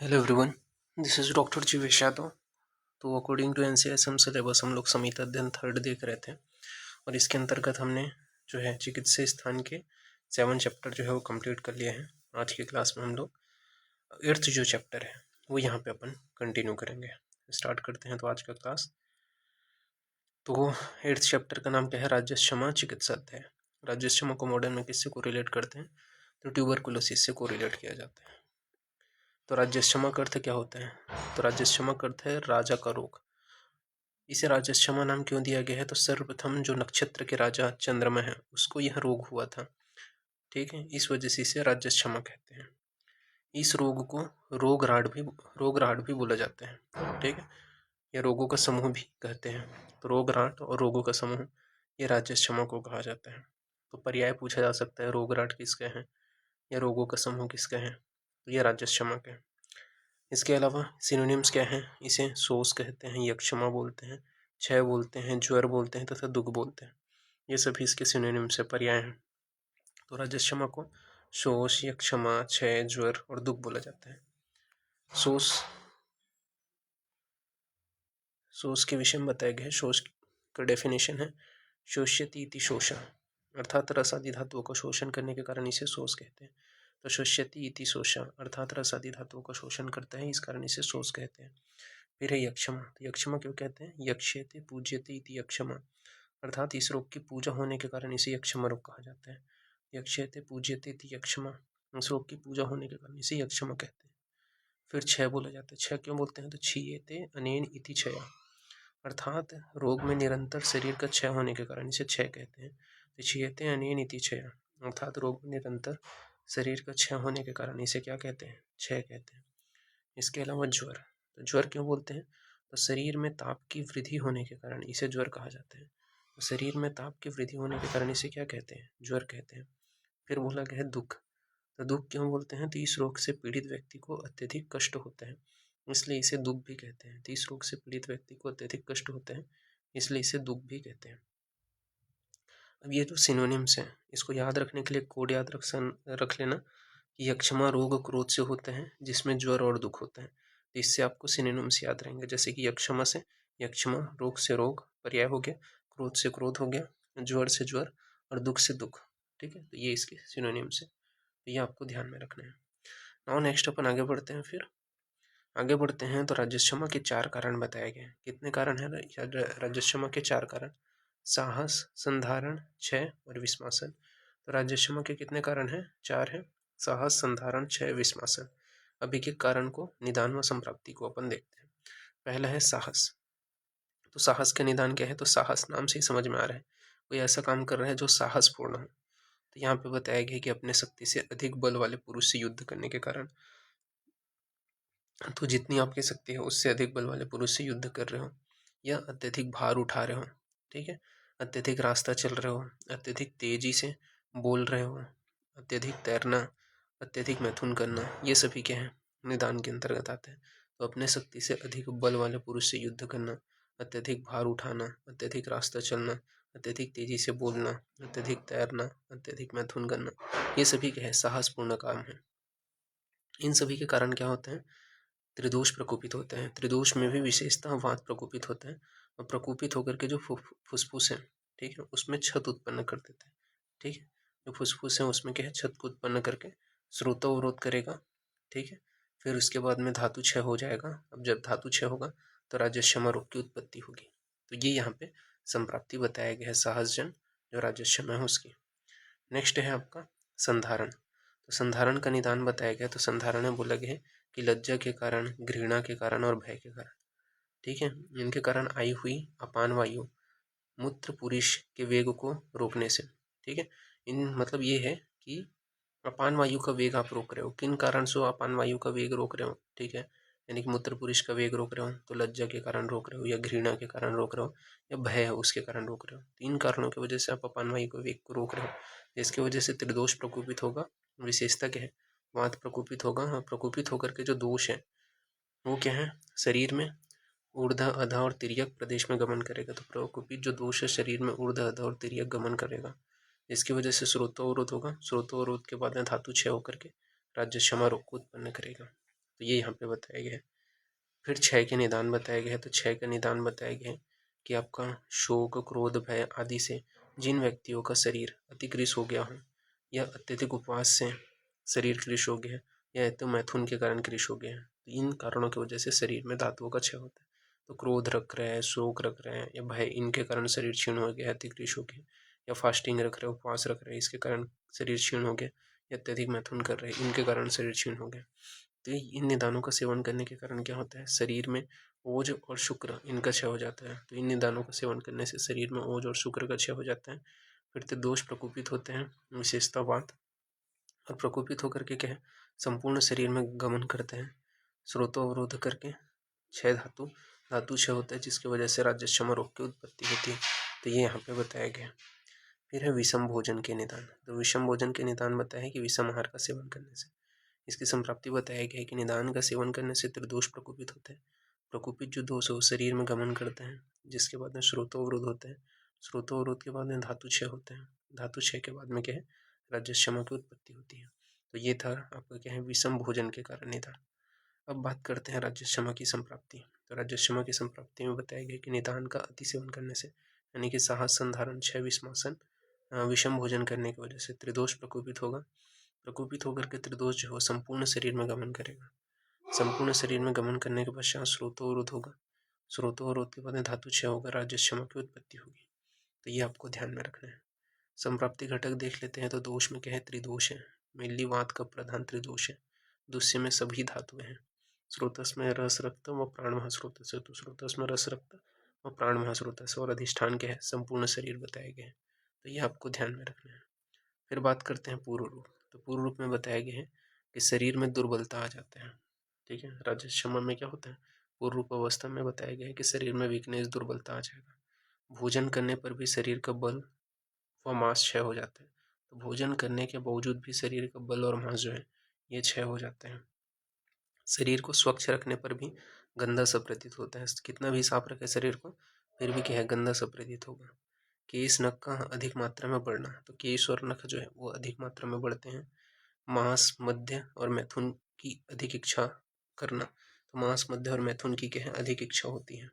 Hello everyone, this is doctor Jivesh Yadav. तो according to NCSM syllabus हम लोग समिति अध्ययन थर्ड देख रहे थे और इसके अंतर्गत हमने जो है चिकित्सा स्थान के 7 चैप्टर जो है वो कंप्लीट कर लिए हैं। आज की क्लास में हम लोग 8th जो चैप्टर है वो यहाँ पे अपन कंटिन्यू करेंगे। स्टार्ट करते हैं तो आज का क्लास। तो 8th चैप्टर का नाम क्या है? राज्यक्षमा चिकित्सा अध्याय। राज्यक्षमा को मॉडर्न में किससे कोरिलेट करते हैं? तो ट्यूबरकुलोसिस से कोरिलेट किया जाता है। तो राज्यक्षमा का अर्थ क्या होता है? तो राज्यक्षमा का अर्थ है राजा का रोग। इसे राज्यक्षमा नाम क्यों दिया गया है? तो सर्वप्रथम जो नक्षत्र के राजा चंद्रमा है उसको यह रोग हुआ था, ठीक है, इस वजह से इसे राज्यक्षमा कहते हैं। इस रोग को रोग राट भी बोला जाता है, ठीक है, या रोगों का समूह भी कहते हैं। तो रोग राट और रोगों का समूह ये राज्यक्षमा को कहा जाता है। तो पर्याय पूछा जा सकता है रोग राट किसके हैं या रोगों का समूह किसके हैं, तो ये राज्यक्षमा के हैं। इसके अलावा सिनोनिम्स क्या हैं? इसे सोस कहते हैं, यक्षमा बोलते हैं, क्षय बोलते हैं, ज्वर बोलते हैं तथा दुख बोलते हैं। ये सभी इसके सिनोनिम्स से पर्याय हैं। तो राज्यक्षमा को शोष, यक्षमा, क्षय, ज्वर और दुख बोला जाता है। सोस सोस के विषय में बताया गया है। शोष का डेफिनेशन है शोष्यति इति शोषा, अर्थात रस आदि धातुओं का शोषण करने के कारण इसे शोष कहते हैं। तो शोष्यति इति शोषा अर्थात रस आदि धातुओं का शोषण करता है, इस कारण इसे शोष कहते हैं। फिर है यक्षमा। तो यक्षमा क्यों कहते हैं? यक्ष्यते पूज्यते इति यक्षमा, अर्थात इस रोग की पूजा होने के कारण इसे यक्षमा रोग कहा जाता है। यक्ष्यते पूज्यते इति यक्षमा, इस रोग की पूजा होने के कारण इसे यक्षमा कहते हैं। फिर क्षय बोला जाता है। क्षय क्यों बोलते हैं? तो क्षीयते अनेन इति क्षया, अर्थात रोग में निरंतर शरीर का क्षय होने के कारण इसे क्षय कहते हैं। तो क्षीयते अनेन इति क्षया, अर्थात रोग में निरंतर शरीर का क्षय होने के कारण इसे क्या कहते हैं? क्षय कहते हैं। इसके अलावा ज्वर। तो ज्वर क्यों बोलते हैं? तो शरीर में ताप की वृद्धि होने के कारण इसे ज्वर कहा जाता है। तो शरीर में ताप की वृद्धि होने के कारण इसे क्या कहते हैं? ज्वर कहते हैं। फिर बोला गया है दुख। तो दुख क्यों बोलते हैं? तो इस रोग से पीड़ित व्यक्ति को अत्यधिक कष्ट होता है, इसलिए इसे दुख भी कहते हैं। तो इस रोग से पीड़ित व्यक्ति को अत्यधिक कष्ट होता है, इसलिए इसे दुख भी कहते हैं। अब ये जो सिनोनिम्स हैं इसको याद रखने के लिए कोड याद रख लेना कि यक्षमा रोग क्रोध से होते हैं, जिसमें ज्वर और दुख होता है। तो इससे आपको सिनोनिम्स याद रहेंगे, जैसे कि यक्षमा से यक्षमा, रोग से रोग पर्याय हो गया, क्रोध से क्रोध हो गया, ज्वर से ज्वर और दुख से दुख, ठीक है। तो ये इसके सिनोनिम्स है, तो ये आपको ध्यान में रखना है। नाउ नेक्स्ट अपन आगे बढ़ते हैं। फिर आगे बढ़ते हैं तो राज्यक्षमा के 4 कारण बताए गए हैं। कितने कारण हैं राज्यक्षमा के? 4 कारण, साहस, संधारण, क्षय और विस्मासन। तो राज्यक्षमा के कितने कारण हैं? 4 हैं, साहस, संधारण, क्षय, विस्मासन। अब एक एक कारण को, निदान व संप्राप्ति को अपन देखते हैं। पहला है साहस। तो साहस का निदान क्या है? तो साहस नाम से ही समझ में आ रहा है कोई ऐसा काम कर रहा है जो साहसपूर्ण हो। तो यहाँ पे बताया गया कि अपने शक्ति से अधिक बल वाले पुरुष से युद्ध करने के कारण, तो जितनी आपकी शक्ति है उससे अधिक बल वाले पुरुष से युद्ध कर रहे हो, या अत्यधिक भार उठा रहे हो, ठीक है, अत्यधिक रास्ता चल रहे हो, अत्यधिक तेजी से बोल रहे हो, अत्यधिक तैरना, अत्यधिक मैथुन करना, ये सभी क्या है? निदान के अंतर्गत आते हैं। तो अपने शक्ति से अधिक बल वाले पुरुष से युद्ध करना, अत्यधिक भार उठाना, अत्यधिक रास्ता चलना, अत्यधिक तेजी से बोलना, अत्यधिक तैरना, अत्यधिक मैथुन करना, ये सभी क्या है? साहसपूर्ण काम है। इन सभी के कारण क्या होते हैं? त्रिदोष प्रकोपित होते हैं। त्रिदोष में भी विशेषतः वात प्रकोपित होता है, और प्रकोपित होकर के जो फुसफुस है, ठीक है, उसमें छत उत्पन्न कर देता है, ठीक है। जो फुसफुस है उसमें क्या है? छत को उत्पन्न करके स्रोतोवरोध करेगा, ठीक है। फिर उसके बाद में धातु क्षय हो जाएगा। अब जब धातु क्षय होगा तो राज्यक्षमा रोग की उत्पत्ति होगी। तो ये यहाँ पे संप्राप्ति बताया गया है, साहसजन जो राज्यक्षमा है उसकी। नेक्स्ट है आपका संधारण। तो संधारण का निदान बताया गया। तो संधारण में बोला गया है कि लज्जा के कारण, घृणा के कारण और भय के कारण, ठीक है, इनके कारण आई हुई अपान वायु मूत्र पुरुष के वेग को रोकने से, ठीक है। इन मतलब ये है कि अपान वायु का वेग आप रोक रहे हो, किन कारण से अपान वायु का वेग रोक रहे हो, ठीक है, यानी कि मूत्र पुरुष का वेग रोक रहे हो, तो लज्जा के कारण रोक रहे हो, या घृणा के कारण रोक रहे हो, या भय है उसके कारण रोक रहे हो। 3 कारणों की वजह से आप अपान वायु के वेग को रोक रहे हो। इसकी वजह से त्रिदोष प्रकोपित होगा। विशेषता क्या है? वात प्रकोपित होगा, और प्रकोपित होकर के जो दोष है वो क्या है? शरीर में ऊर्ध्व, अधः और तिर्यक प्रदेश में गमन करेगा। तो प्रकोपित जो दोष है शरीर में ऊर्ध्व, अधः और तिर्यक गमन करेगा। इसकी वजह से स्रोतोवरोध होगा। स्रोतोवरोध के बाद में धातु क्षय होकर के राज्यक्षमा रोग को उत्पन्न करेगा। तो ये यहाँ पे बताया गया है। फिर क्षय के निदान बताए गए हैं। तो क्षय का निदान बताया गया है कि आपका शोक, क्रोध, भय आदि से जिन व्यक्तियों का शरीर अतिकृश हो गया हो, या अत्यधिक उपवास से शरीर कृश हो गया है, या तो मैथुन के कारण कृश हो गया है, तो इन कारणों की वजह से शरीर में धातुओं का क्षय होता है। तो क्रोध रख रहे हैं, शोक रख रहे हैं, या भय, इनके कारण शरीर क्षीण हो गया, अतिकृश हो गया, या फास्टिंग रख रहे हैं, उपवास रख रहे हैं, इसके कारण शरीर क्षीण हो गया, या अत्यधिक मैथुन कर रहे हैं, इनके कारण शरीर क्षीण हो गया। तो इन निदानों का सेवन करने के कारण क्या होता है, शरीर में ओज और शुक्र इनका क्षय हो जाता है। तो इन निदानों का सेवन करने से शरीर में ओज और शुक्र का क्षय हो जाता है। फिर त्रिदोष प्रकोपित होते हैं, विशेषता बात। और प्रकोपित होकर के क्या है, संपूर्ण शरीर में गमन करते हैं, स्रोतोवरोध करके क्षय धातु धातु क्षय होता है, जिसकी वजह से राजस्षम रोग की उत्पत्ति होती है। तो ये यहाँ पे बताया गया। फिर है विषम भोजन के निदान। तो विषम भोजन के निदान बताया है कि विषम आहार का सेवन करने से इसकी संप्राप्ति बताया गया है कि निदान का सेवन करने से त्रिदोष प्रकोपित होते हैं। प्रकोपित जो दोष है वो शरीर में गमन करते हैं, जिसके बाद में स्रोतोवरोध होते हैं, स्रोतोवरोध के बाद में धातु क्षय होते हैं, धातु क्षय के बाद में क्या है, राजस्षमा की उत्पत्ति होती है। तो ये था आपका क्या है, विषम भोजन के कारण निदान। अब बात करते हैं राजस्षमा की संप्राप्ति। तो राजस्षमा की संप्राप्ति में बताया गया कि निदान का अति सेवन करने से, यानी कि साहस, संधारण, क्षय, विषमासन, विषम भोजन करने की वजह से त्रिदोष प्रकोपित होगा। प्रकोपित होकर के त्रिदोष जो हो संपूर्ण शरीर में गमन करेगा। संपूर्ण शरीर में गमन करने के पश्चात स्रोतोवरोध होगा, स्रोतोवरोध के बाद धातु क्षय होगा, राजस्षमा की उत्पत्ति होगी। तो ये आपको ध्यान में रखना है। संप्राप्ति घटक देख लेते हैं। तो दोष में क्या है, त्रिदोष है। मेनली वात का प्रधान त्रिदोष है। दुष्य में सभी धातुएं हैं। स्रोतस में रस, रक्त व प्राण महास्रोतस है। तो स्रोतस में रस, रक्त व प्राण महास्रोतस, और अधिष्ठान क्या है, संपूर्ण शरीर बताए गए हैं। तो ये आपको ध्यान में रखना है। फिर बात करते हैं पूर्व रूप। तो पूर्व रूप में बताया गया है कि शरीर में दुर्बलता आ जाता है। ठीक है, राजस्षमा में क्या होता है, पूर्व रूप अवस्था में बताया गया है कि शरीर में वीकनेस, दुर्बलता आ जाएगा। भोजन करने पर भी शरीर का बल व मांस क्षय हो जाता है। तो भोजन करने के बावजूद भी शरीर का बल और मांस जो है ये क्षय हो जाते हैं। शरीर को स्वच्छ रखने पर भी गंदा सा प्रतीत होता है। कितना भी साफ रखे शरीर को, फिर भी क्या है, गंदा सा प्रतीत होगा। केश, नख का अधिक मात्रा में बढ़ना। तो केश और नख जो है वो अधिक मात्रा में बढ़ते हैं। मांस, मध्य और मैथुन की अधिक इच्छा करना। तो मांस, मध्य और मैथुन की क्या है, अधिक इच्छा होती है।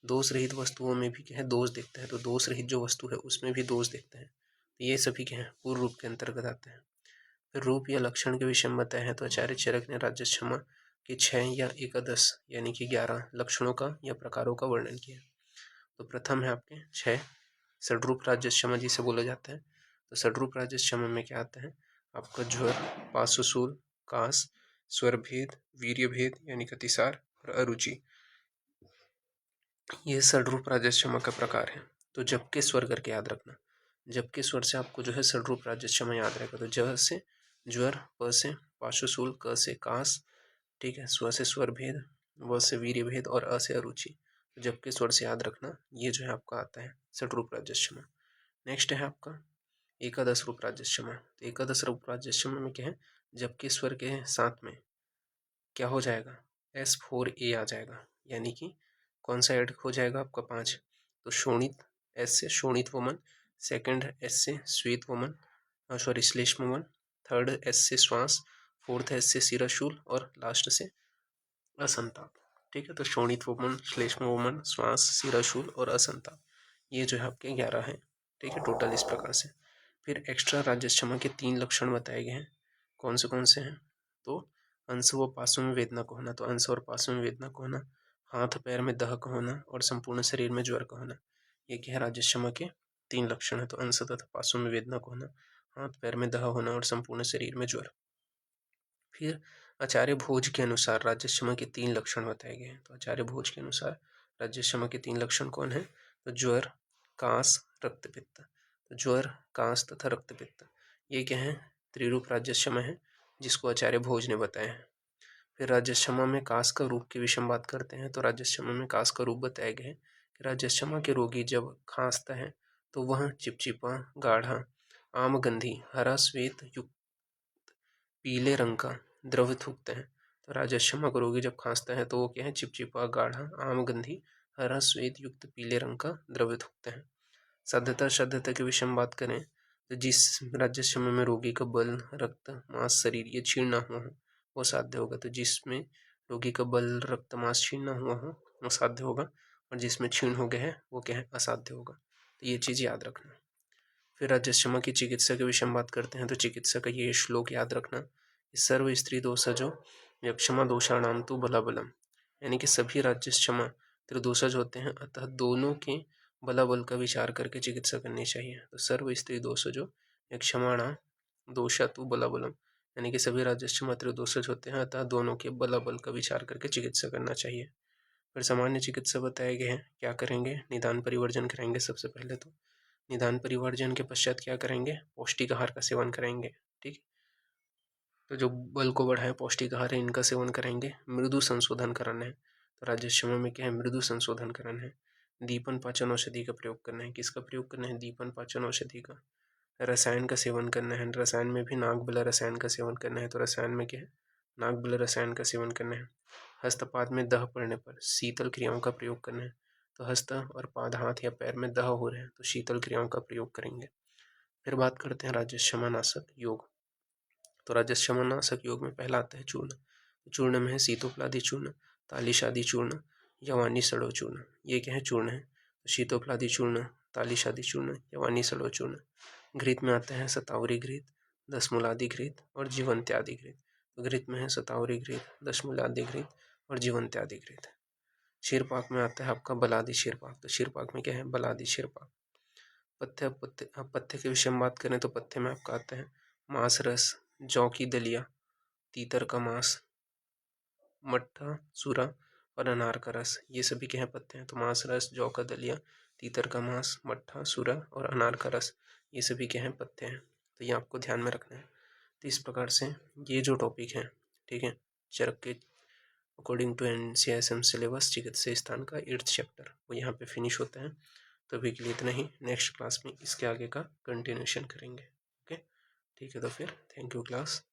दोष रहित वस्तुओं में भी क्या है, दोष देखता है। तो दोष रहित जो वस्तु है उसमें भी दोष देखता है। तो ये सभी क्या है, पूर्व रूप के अंतर्गत आते हैं। फिर रूप या लक्षण के विषय में बताए हैं। तो आचार्य चरक ने राजस्षमा के 6 या एकादश यानी कि 11 लक्षणों का या प्रकारों का वर्णन किया। तो प्रथम है आपके 6 षड्रूप राजस्षमा जिसे बोला जाता है। तो षड्रूप राजस्षमा में क्या आता है, आपका ज्वर, पार्श्वशूल, कास, स्वर भेद, वीर्य भेद यानी कि अतिसार और अरुचि, ये षड्रूप राजस्षमा का प्रकार है। तो जब के स्वर करके याद रखना, जब के स्वर से आपको जो है षड्रूप राजस्षमा याद रहेगा। तो ज से ज्वर, प से पार्श्वशूल, क से कास, ठीक है, स्व से स्वर भेद, व से वीर्य भेद और अ से अरुचि। तो जब के स्वर से याद रखना, ये जो है आपका आता है षड्रूप राजस्षमा। नेक्स्ट है आपका एकादश रूप राजस्षमा। तो एकादश रूप राजस्षमा में क्या है, जब के स्वर के साथ में क्या हो जाएगा, S4A आ जाएगा, यानी कि कौन सा ऐड हो जाएगा आपका 5। तो शोणित, एस से शोणित वमन, सेकंड एस से श्वेत वमन, सॉरी श्लेष्म वमन, थर्ड एस से श्वास, फोर्थ एस से शिराशूल और लास्ट से असंताप। ठीक है, तो शोणित वमन, श्लेष्म वमन, श्वास, शिराशूल और असंताप, ये जो है आपके 11 हैं। ठीक है, टोटल इस प्रकार से। फिर एक्स्ट्रा राजस्षमा के 3 लक्षण बताए गए हैं। कौन से हैं, तो अंश व पासों में वेदना को होना। तो अंश और पासों में वेदना को होना, हाथ पैर में दहक होना और संपूर्ण शरीर में ज्वर का होना, ये क्या है, राजस्षमा के 3 लक्षण है। तो अंश तथा पासों में वेदना को होना, हाथ पैर में दह होना और संपूर्ण शरीर में ज्वर। फिर आचार्य भोज के अनुसार राजस्षमा के 3 लक्षण बताए गए हैं। तो आचार्य भोज के अनुसार राजस्षमा के 3 लक्षण कौन है, तो ज्वर, कास, रक्तपित्त। तो ज्वर, कास तथा रक्तपित्त, ये क्या है, त्रिरूप राजस्षमा है जिसको आचार्य भोज ने बताया है। फिर राजस्षमा में कास का रूप के विषय में बात करते हैं। तो राजस्षमा में कास का रूप बताया गया है कि राजस्षमा के रोगी जब खांसता है तो वह चिपचिपा, गाढ़ा, आमगंधी, हरा श्वेत युक्त पीले रंग का द्रव्य थूकते हैं। तो राजस्षमा का रोगी जब खांसता है तो वो क्या है, चिपचिपा, गाढ़ा, आमगंधी, हरा श्वेत युक्त पीले रंग का द्रव्य थूकते हैं। साध्यता, श्रद्धता के विषय में बात करें तो जिस राजस्षमा में रोगी का बल, रक्त, मांस, शरीर ये क्षीण ना हुआ हो वो साध्य होगा। तो जिसमें रोगी का बल रक्त मांस क्षीण न हुआ हो वो साध्य होगा, और जिसमें क्षीण हो गए हैं वो क्या है, असाध्य होगा। तो ये चीज़ याद रखना। फिर राजस्षमा की चिकित्सा के विषय में बात करते हैं। तो चिकित्सा का ये श्लोक याद रखना, सर्व स्त्री दोषजो यक्षमा दोषाणाम तु बलाबलम, यानी कि सभी राजस्षमा त्रिदोषज होते हैं, अतः दोनों के बलाबल का विचार करके चिकित्सा करनी चाहिए। तो सर्व स्त्री दोषजो यक्षमाणा दोषा तु बलाबलम, यानी कि सभी राजस्षमा त्रिदोषज होते हैं, अतः दोनों के बलाबल का विचार करके चिकित्सा करना चाहिए। फिर सामान्य चिकित्सा बताए गए हैं, क्या करेंगे, निदान परिवर्जन करेंगे सबसे पहले। तो निदान परिवर्जन के पश्चात क्या करेंगे, पौष्टिक आहार का सेवन करेंगे। ठीक, तो जो बल को बढ़ाए पौष्टिक आहार है इनका सेवन करेंगे। मृदु संशोधन करण है, तो राजस्षमा में क्या है, मृदु संशोधन करण है। दीपन पाचन औषधि का प्रयोग करना है, किसका प्रयोग करना है, दीपन पाचन औषधि का। रसायन का सेवन करना है, रसायन में भी नागबला रसायन का सेवन करना है, तो रसायन में क्या है, नागबला रसायन का सेवन करना है। हस्तपाद में दह पड़ने पर शीतल क्रियाओं का प्रयोग करना है, तो हस्त और पाद हाथ या पैर में दह हो रहे हैं तो शीतल क्रियाओं का प्रयोग करेंगे। फिर बात करते हैं राजस्षमा नाशक योग। तो राजस्षमा नाशक योग में पहला आता है चूर्ण। चूर्ण में है शीतोपलादी चूर्ण, तालिशादी चूर्ण, यवानी सड़ो चूर्ण। ये क्या है, चूर्ण है। तो शीतोपलादी चूर्ण, तालिशादी चूर्ण, यवानी सड़ो चूर्ण। घृत में आता है शतावरी घृत, दशमूलादि घृत और जीवंत्यादि घृत। तो घृत में है शतावरी घृत, दशमूलादि घृत और जीवंत्यादि घृत। क्षीरपाक में आता है आपका बलादि क्षीरपाक। तो क्षीरपाक में क्या है, बलादि क्षीरपाक। पथ्य पथ्य पथ्य के विषय में बात करें तो पथ्य में आपका आता है मांस रस, जौ की दलिया, तीतर का मांस, मट्ठा सूरा और अनार का रस। ये सभी क्या है, पथ्य हैं। तो मांस रस, जौ का दलिया, तीतर का मांस, मट्ठा सूरा और अनार का रस, ये सभी क्या है, पथ्य हैं। तो ये आपको ध्यान में रखना है। तो इस प्रकार से ये जो टॉपिक है, ठीक है, चरक के अकॉर्डिंग टू NCSM सिलेबस चिकित्सा स्थान का 8th चैप्टर वो यहाँ पे फिनिश होता है। तो अभी के लिए इतना ही, नेक्स्ट क्लास में इसके आगे का कंटिन्यूशन करेंगे। ओके, ठीक है, तो फिर थैंक यू क्लास।